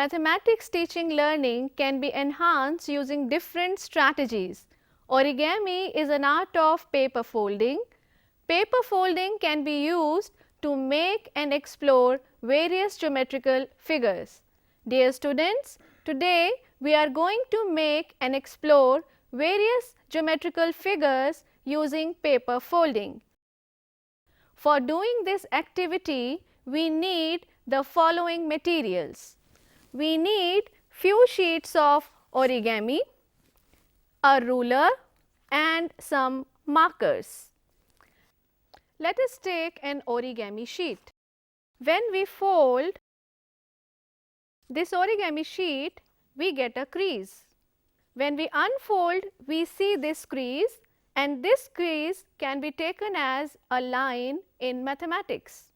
Mathematics teaching learning can be enhanced using different strategies. Origami is an art of paper folding. Paper folding can be used to make and explore various geometrical figures. Dear students, today we are going to make and explore various geometrical figures using paper folding. For doing this activity, we need the following materials. We need few sheets of origami, a ruler and some markers. Let us take an origami sheet. When we fold this origami sheet, we get a crease. When we unfold, we see this crease, and this crease can be taken as a line in mathematics.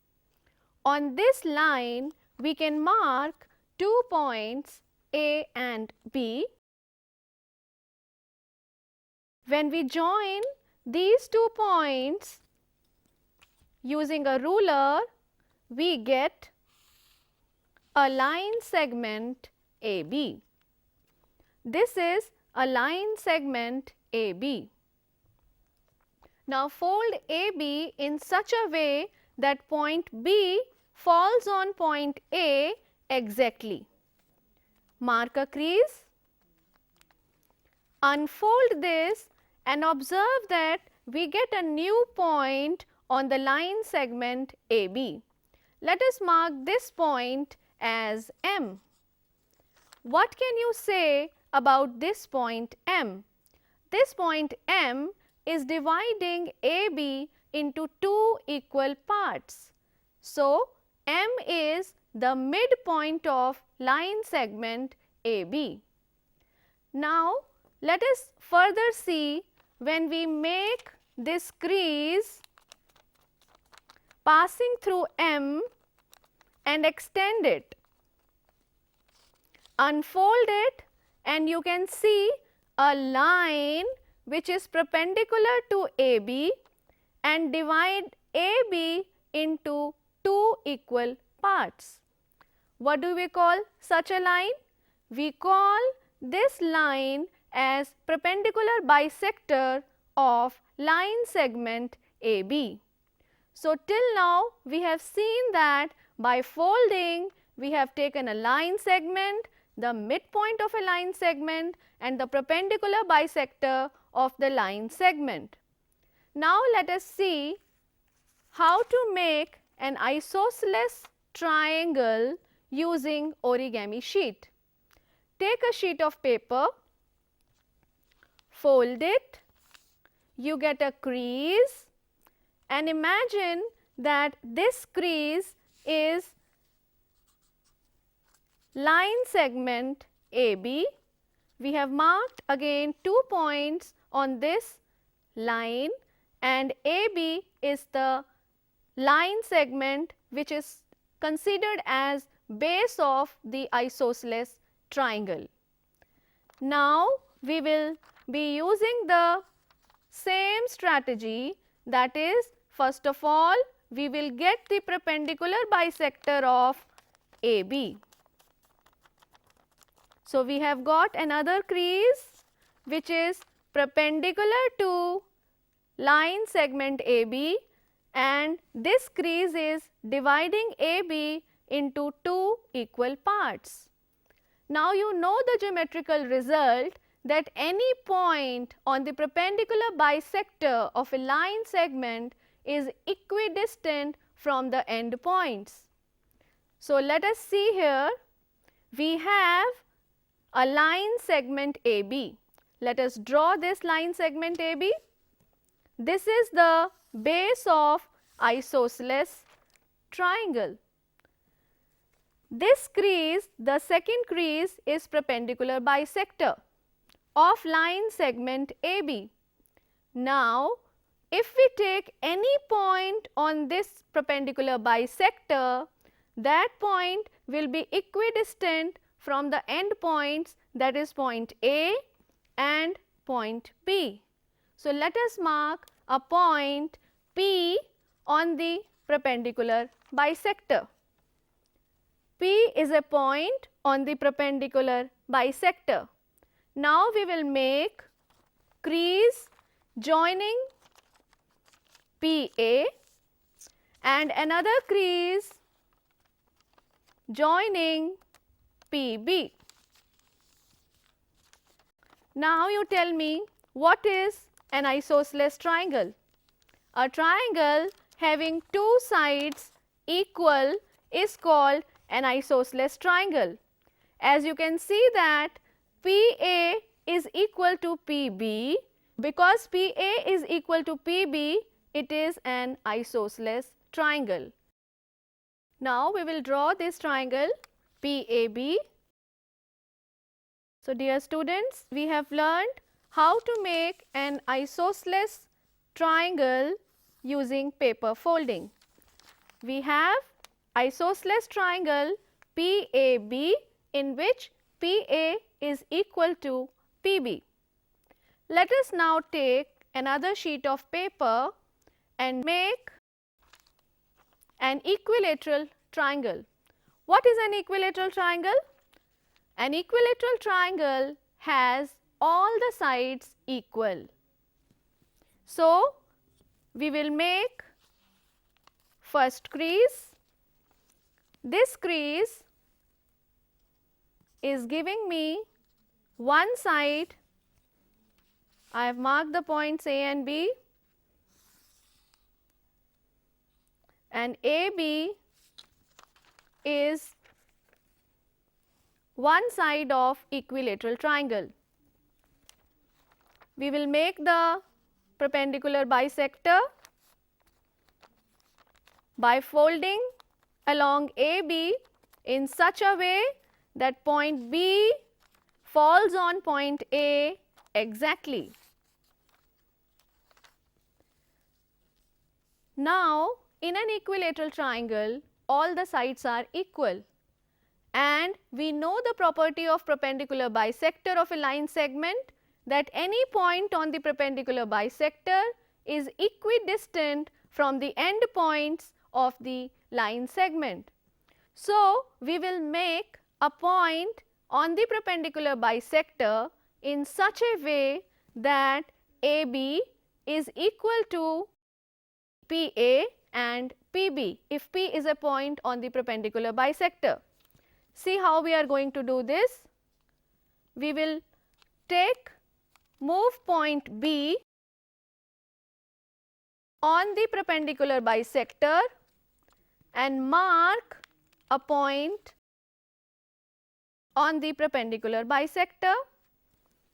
On this line, we can mark 2 points A and B. When we join these 2 points using a ruler, we get a line segment AB. This is a line segment AB. Now fold AB in such a way that point B falls on point A exactly. Mark a crease. Unfold this and observe that we get a new point on the line segment AB. Let us mark this point as M. What can you say about this point M? This point M is dividing AB into 2 equal parts. So, M is the midpoint of line segment AB. Now, let us further see when we make this crease passing through M and extend it. Unfold it and you can see a line which is perpendicular to AB and divide AB into 2 equal parts. What do we call such a line? We call this line as perpendicular bisector of line segment AB. So, till now we have seen that by folding we have taken a line segment, the midpoint of a line segment and the perpendicular bisector of the line segment. Now, let us see how to make an isosceles triangle using origami sheet. Take a sheet of paper, fold it, you get a crease, and imagine that this crease is line segment AB. We have marked again 2 points on this line, and AB is the line segment which is considered as base of the isosceles triangle. Now, we will be using the same strategy, that is, first of all we will get the perpendicular bisector of AB. So, we have got another crease which is perpendicular to line segment AB, and this crease is dividing AB into 2 equal parts. Now, you know the geometrical result that any point on the perpendicular bisector of a line segment is equidistant from the end points. So, let us see here, we have a line segment AB. Let us draw this line segment AB. This is the base of isosceles triangle. This crease, the second crease, is perpendicular bisector of line segment AB. Now, if we take any point on this perpendicular bisector, that point will be equidistant from the end points, that is point A and point B. So, let us mark a point P on the perpendicular bisector. P is a point on the perpendicular bisector. Now we will make crease joining PA and another crease joining PB. Now you tell me, what is an isosceles triangle? A triangle having two sides equal is called an isosceles triangle. As you can see that PA is equal to PB. Because PA is equal to PB, it is an isosceles triangle. Now we will draw this triangle PAB. So dear students, we have learned how to make an isosceles triangle using paper folding. We have isosceles triangle PAB in which PA is equal to PB. Let us now take another sheet of paper and make an equilateral triangle. What is an equilateral triangle? An equilateral triangle has all the sides equal. So, we will make first crease. This crease is giving me one side. I have marked the points A and B, and AB is one side of equilateral triangle. We will make the perpendicular bisector by folding along AB in such a way that point B falls on point A exactly. Now, in an equilateral triangle, all the sides are equal, and we know the property of perpendicular bisector of a line segment, that any point on the perpendicular bisector is equidistant from the end points of the line segment. So, we will make a point on the perpendicular bisector in such a way that AB is equal to PA and PB if P is a point on the perpendicular bisector. See how we are going to do this. We will move point B on the perpendicular bisector and mark a point on the perpendicular bisector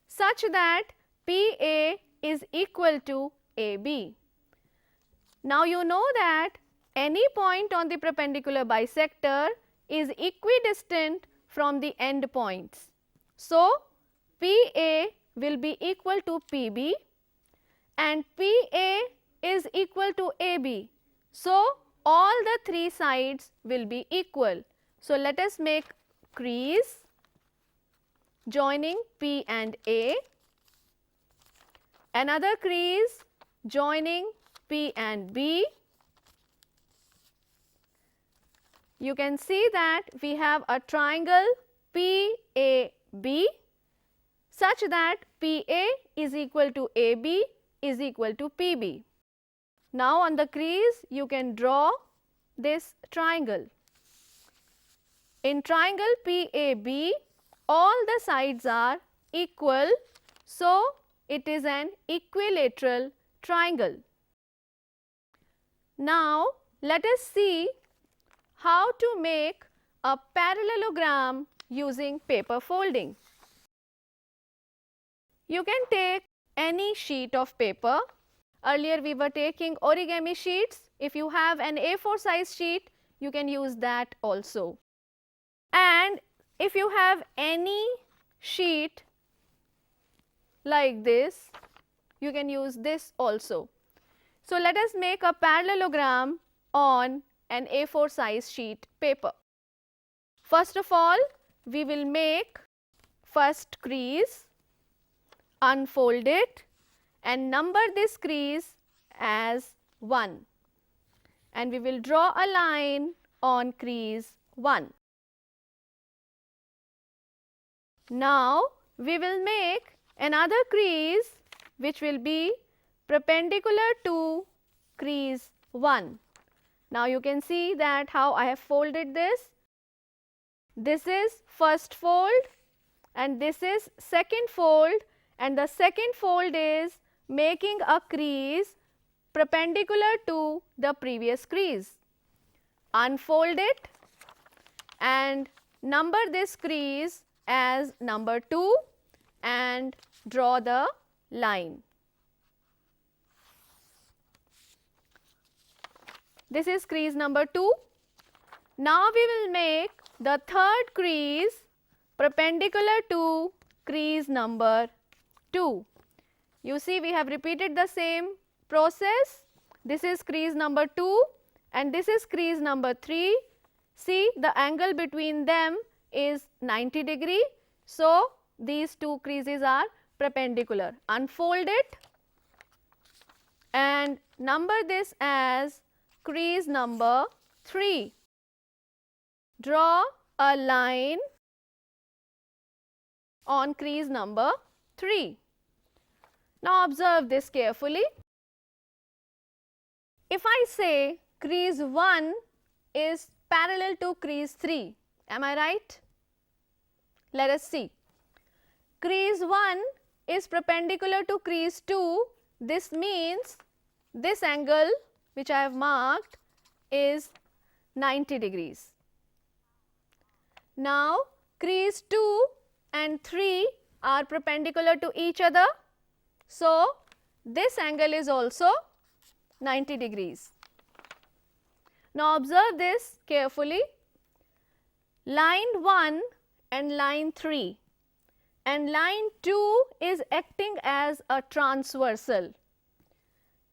such that PA is equal to AB. Now, you know that any point on the perpendicular bisector is equidistant from the end points. So, PA will be equal to PB and PA is equal to AB. So, all the three sides will be equal. So, let us make crease joining P and A, another crease joining P and B. You can see that we have a triangle PAB such that PA is equal to AB is equal to PB. Now, on the crease you can draw this triangle. In triangle PAB, all the sides are equal, so it is an equilateral triangle. Now, let us see how to make a parallelogram using paper folding. You can take any sheet of paper. Earlier we were taking origami sheets. If you have an A4 size sheet, you can use that also. And if you have any sheet like this, you can use this also. So, let us make a parallelogram on an A4 size sheet paper. First of all, we will make first crease, unfold it and number this crease as 1, and we will draw a line on crease 1. Now we will make another crease which will be perpendicular to crease 1. Now you can see that how I have folded this. This is first fold and this is second fold, and the second fold is making a crease perpendicular to the previous crease. Unfold it and number this crease as number 2 and draw the line. This is crease number 2. Now we will make the third crease perpendicular to crease number 2. You see, we have repeated the same process. This is crease number 2 and this is crease number 3. See, the angle between them is 90 degree. So, these two creases are perpendicular. Unfold it and number this as crease number 3. Draw a line on crease number 3. Now observe this carefully. If I say crease 1 is parallel to crease 3, am I right? Let us see. Crease 1 is perpendicular to crease 2. This means this angle which I have marked is 90 degrees. Now crease 2 and 3 are perpendicular to each other. So this angle is also 90 degrees. Now observe this carefully. Line 1 and line 3 and line 2 is acting as a transversal.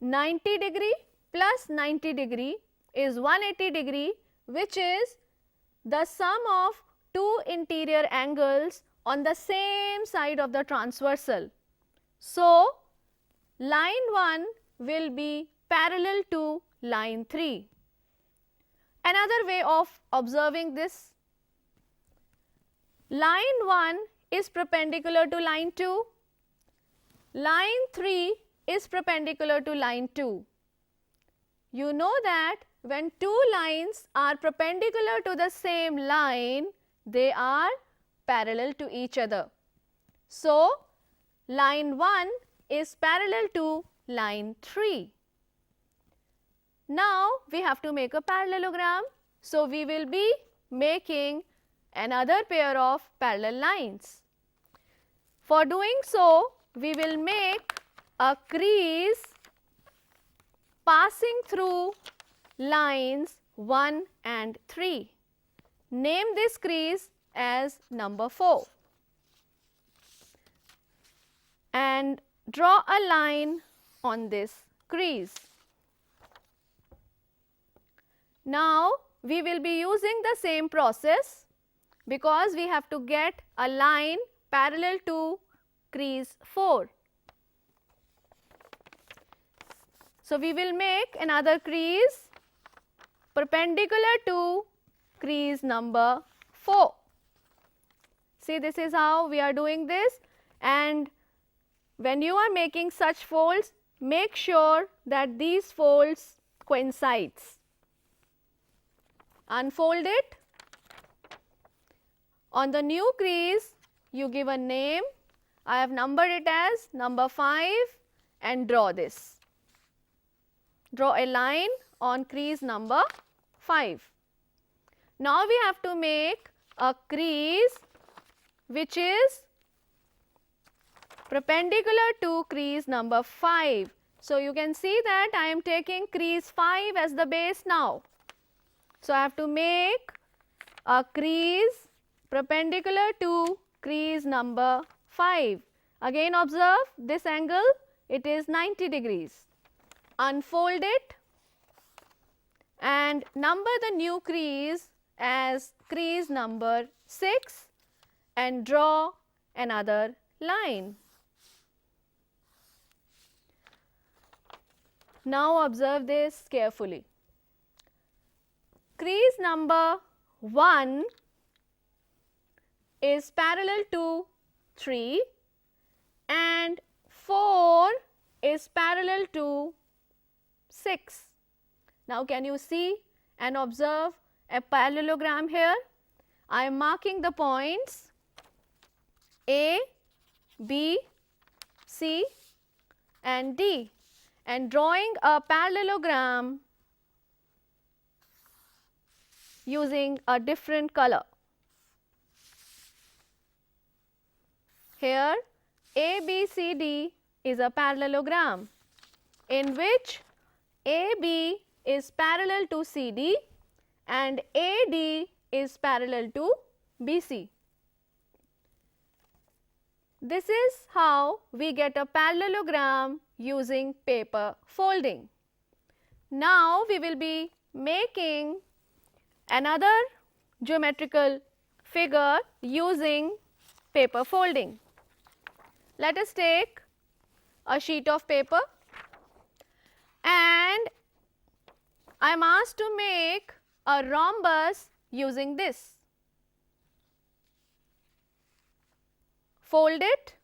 90 degree plus 90 degree is 180 degree, which is the sum of two interior angles on the same side of the transversal. So line 1 will be parallel to line 3. Another way of observing this, line 1 is perpendicular to line 2, line 3 is perpendicular to line 2. You know that when two lines are perpendicular to the same line, they are parallel to each other. So line 1 is parallel to line 3. Now we have to make a parallelogram. So we will be making another pair of parallel lines. For doing so, we will make a crease passing through lines 1 and 3. Name this crease as number 4 and draw a line on this crease. Now we will be using the same process because we have to get a line parallel to crease 4. So we will make another crease perpendicular to crease number 4. See, this is how we are doing this, and when you are making such folds, make sure that these folds coincides. Unfold it. On the new crease, you give a name. I have numbered it as number 5 and draw this. Draw a line on crease number 5. Now we have to make a crease which is perpendicular to crease number 5. So you can see that I am taking crease 5 as the base now. So I have to make a crease perpendicular to crease number 5. Again observe this angle, it is 90 degrees. Unfold it and number the new crease as crease number 6 and draw another line. Now observe this carefully. Crease number 1 is parallel to 3 and 4 is parallel to 6. Now, can you see and observe a parallelogram here? I am marking the points A, B, C and D and drawing a parallelogram using a different color. Here ABCD is a parallelogram in which AB is parallel to CD and AD is parallel to BC. This is how we get a parallelogram using paper folding. Now, we will be making another geometrical figure using paper folding. Let us take a sheet of paper and I am asked to make a rhombus using this. Fold it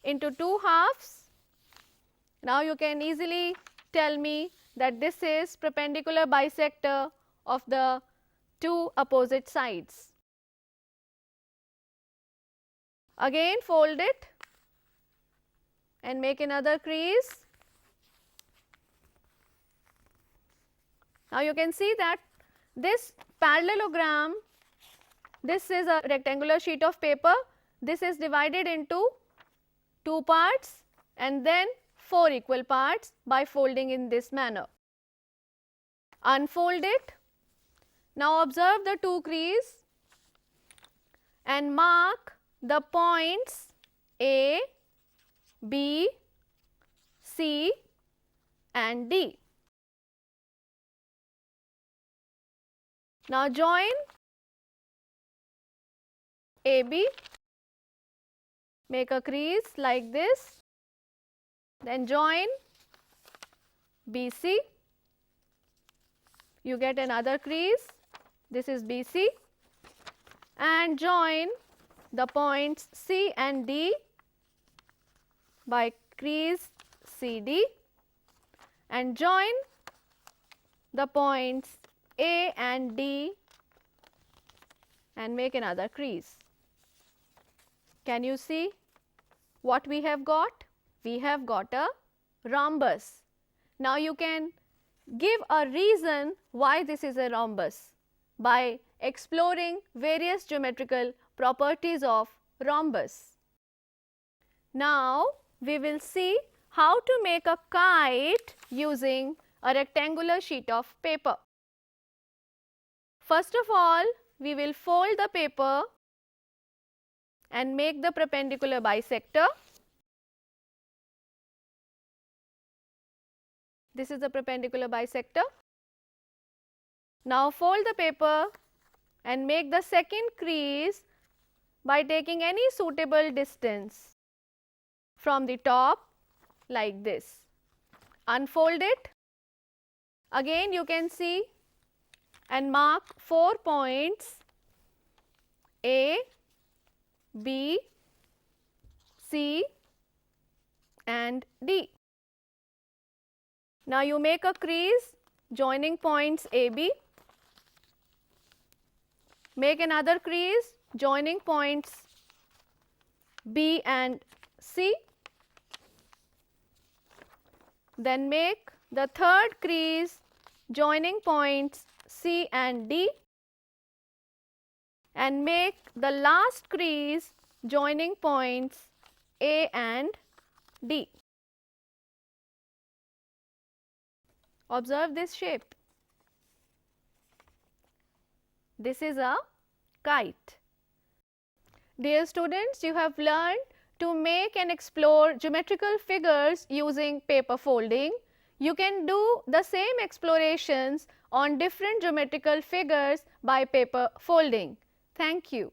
into two halves. Now, you can easily tell me that this is perpendicular bisector of the two opposite sides. Again fold it and make another crease. Now, you can see that this parallelogram, this is a rectangular sheet of paper, this is divided into two parts and then four equal parts by folding in this manner. Unfold it. Now, observe the two crease and mark the points A, B, C and D. Now, join AB, make a crease like this, then join BC, you get another crease, this is BC and join the points C and D by crease CD and join the points A and D and make another crease. Can you see what we have got? We have got a rhombus. Now, you can give a reason why this is a rhombus by exploring various geometrical properties of rhombus. Now, we will see how to make a kite using a rectangular sheet of paper. First of all, we will fold the paper and make the perpendicular bisector. This is the perpendicular bisector. Now, fold the paper and make the second crease by taking any suitable distance from the top like this. Unfold it. Again, you can see and mark 4 points A, B, C and D. Now, you make a crease joining points AB, make another crease joining points B and C, then make the third crease joining points C and D and make the last crease joining points A and D. Observe this shape. This is a kite. Dear students, you have learned to make and explore geometrical figures using paper folding. You can do the same explorations on different geometrical figures by paper folding. Thank you.